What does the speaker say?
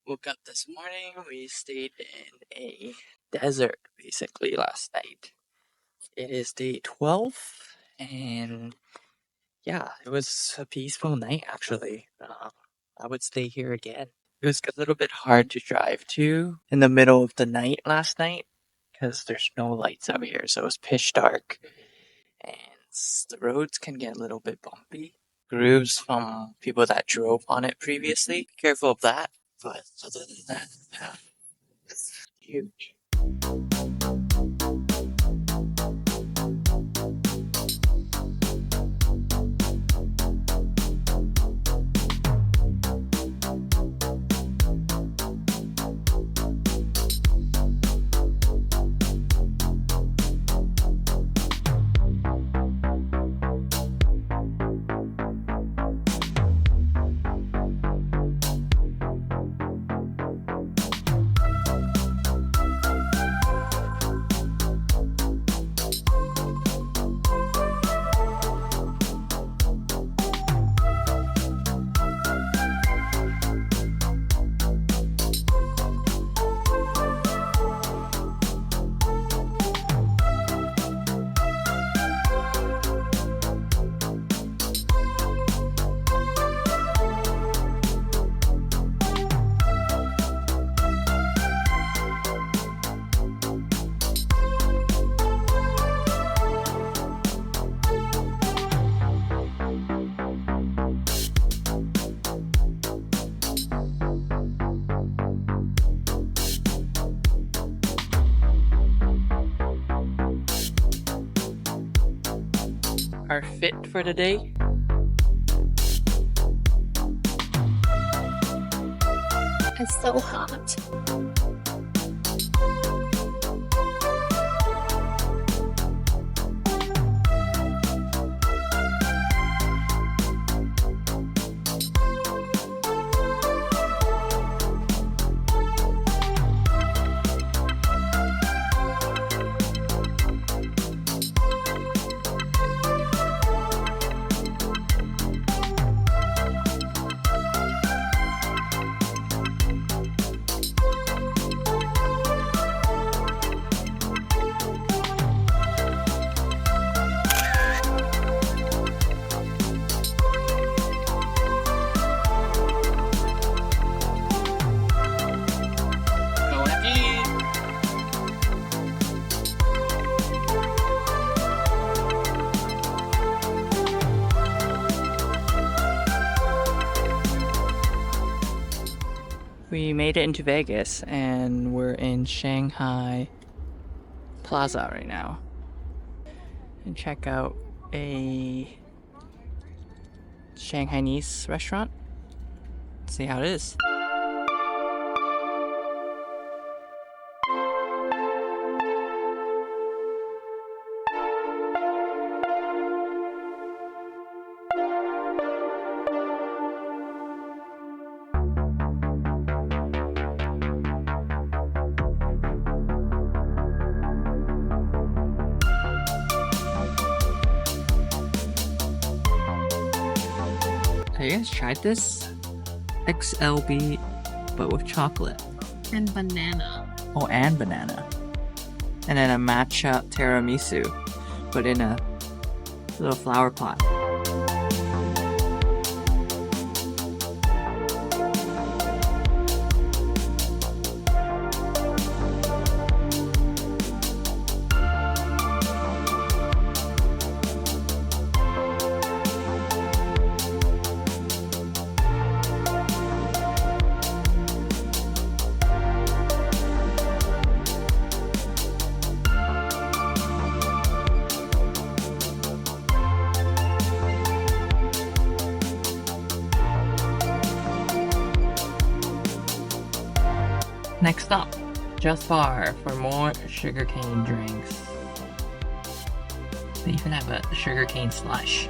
Woke up this morning. We stayed in a desert basically last night. It is day 12, and yeah, it was a peaceful night actually. I would stay here again. It was a little bit hard to drive to in the middle of the night last night because there's no lights out here, so it was pitch dark, and the roads can get a little bit bumpy. Grooves from people that drove on it previously. Be careful of that. But other than that, yeah, it's huge. Our fit for the day. It's so hot. We made it into Vegas and we're in Shanghai Plaza right now. And check out a Shanghainese restaurant. See how it is. Have you guys tried this? XLB, but with chocolate. And banana. Oh, and banana. And then a matcha tiramisu, but in a little flower pot. Next up, Jus Bar for more sugarcane drinks. They even have a sugarcane slush.